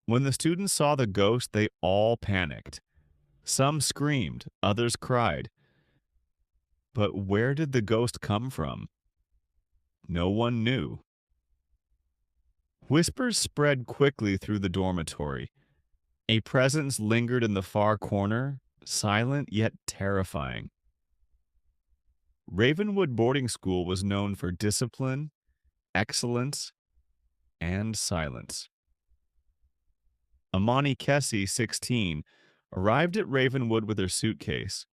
When the students saw the ghost, they all panicked. Some screamed, others cried. But where did the ghost come from? No one knew. Whispers spread quickly through the dormitory. A presence lingered in the far corner, silent yet terrifying. Ravenwood Boarding School was known for discipline, excellence, and silence. Amani Kessie, 16, arrived at Ravenwood with her suitcase,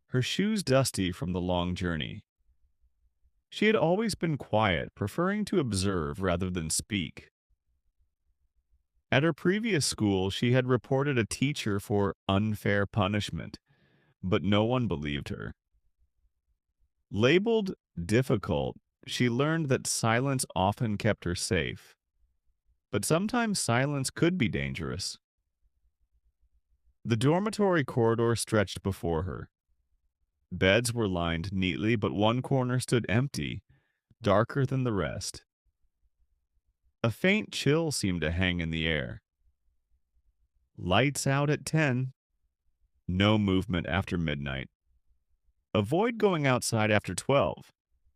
her shoes dusty from the long journey. She had always been quiet, preferring to observe rather than speak. At her previous school, she had reported a teacher for unfair punishment, but no one believed her. Labeled difficult, she learned that silence often kept her safe, but sometimes silence could be dangerous. The dormitory corridor stretched before her. Beds were lined neatly, but one corner stood empty, darker than the rest. A faint chill seemed to hang in the air. Lights out at 10. No movement after midnight. Avoid going outside after 12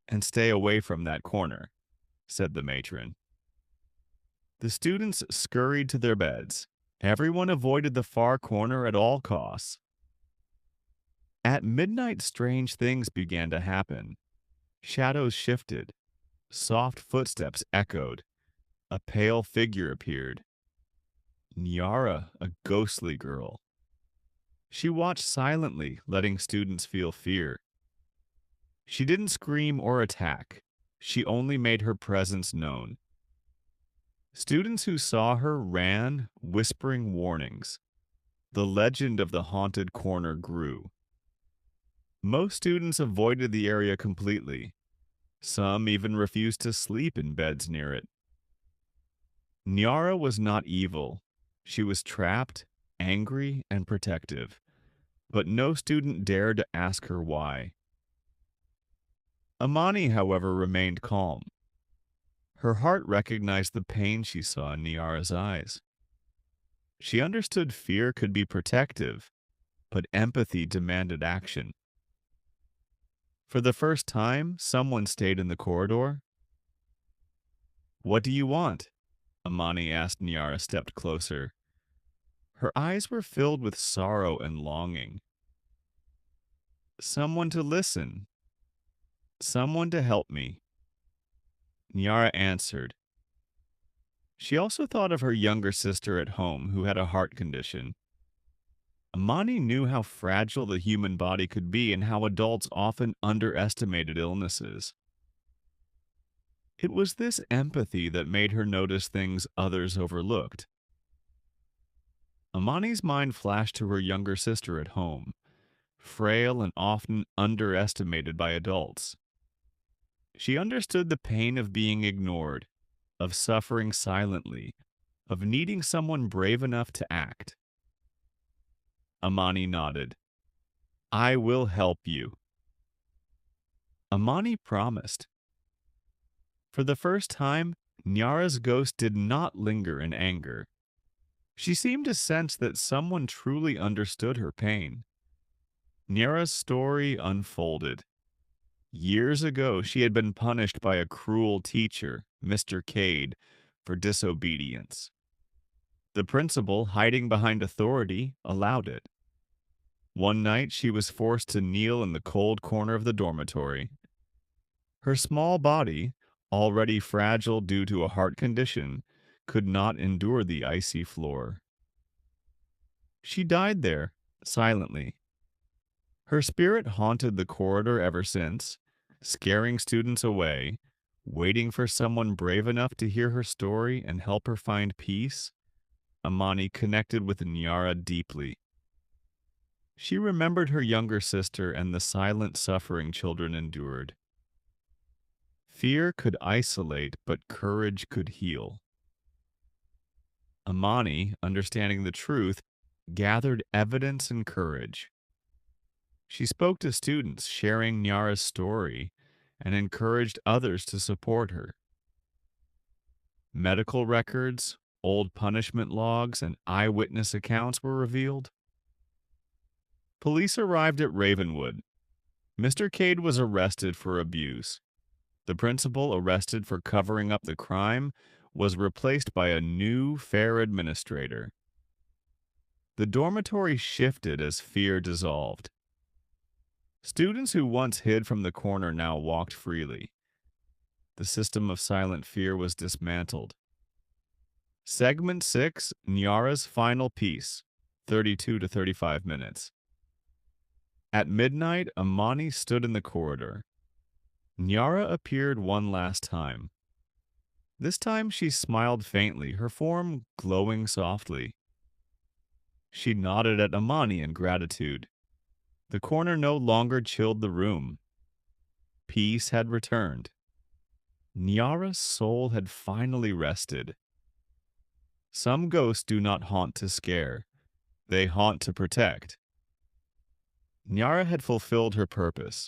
and stay away from that corner, said the matron. The students scurried to their beds. Everyone avoided the far corner at all costs. At midnight, strange things began to happen. Shadows shifted. Soft footsteps echoed. A pale figure appeared. Nyara, a ghostly girl. She watched silently, letting students feel fear. She didn't scream or attack. She only made her presence known. Students who saw her ran, whispering warnings. The legend of the haunted corner grew. Most students avoided the area completely. Some even refused to sleep in beds near it. Nyara was not evil. She was trapped, angry, and protective. But no student dared to ask her why. Amani, however, remained calm. Her heart recognized the pain she saw in Nyara's eyes. She understood fear could be protective, but empathy demanded action. For the first time, someone stayed in the corridor. What do you want? Amani asked. Nyara stepped closer. Her eyes were filled with sorrow and longing. Someone to listen. Someone to help me. Nyara answered. She also thought of her younger sister at home who had a heart condition. Amani knew how fragile the human body could be and how adults often underestimated illnesses. It was this empathy that made her notice things others overlooked. Amani's mind flashed to her younger sister at home, frail and often underestimated by adults. She understood the pain of being ignored, of suffering silently, of needing someone brave enough to act. Amani nodded. I will help you. Amani promised. For the first time, Nyara's ghost did not linger in anger. She seemed to sense that someone truly understood her pain. Nyara's story unfolded. Years ago, she had been punished by a cruel teacher, Mr. Cade, for disobedience. The principal, hiding behind authority, allowed it. One night, she was forced to kneel in the cold corner of the dormitory. Her small body, already fragile due to a heart condition, could not endure the icy floor. She died there, silently. Her spirit haunted the corridor ever since, scaring students away, waiting for someone brave enough to hear her story and help her find peace. Amani connected with Nyara deeply. She remembered her younger sister and the silent suffering children endured. Fear could isolate, but courage could heal. Amani, understanding the truth, gathered evidence and courage. She spoke to students, sharing Nyara's story, and encouraged others to support her. Medical records, Old punishment logs and eyewitness accounts were revealed. Police arrived at Ravenwood. Mr. Cade was arrested for abuse. The principal, arrested for covering up the crime, was replaced by a new, fair administrator. The dormitory shifted as fear dissolved. Students who once hid from the corner now walked freely. The system of silent fear was dismantled. Segment 6, Nyara's final piece, 32 to 35 minutes. At midnight, Amani stood in the corridor. Nyara appeared one last time. This time she smiled faintly, her form glowing softly. She nodded at Amani in gratitude. The corner no longer chilled the room. Peace had returned. Nyara's soul had finally rested. Some ghosts do not haunt to scare. They haunt to protect. Nyara had fulfilled her purpose.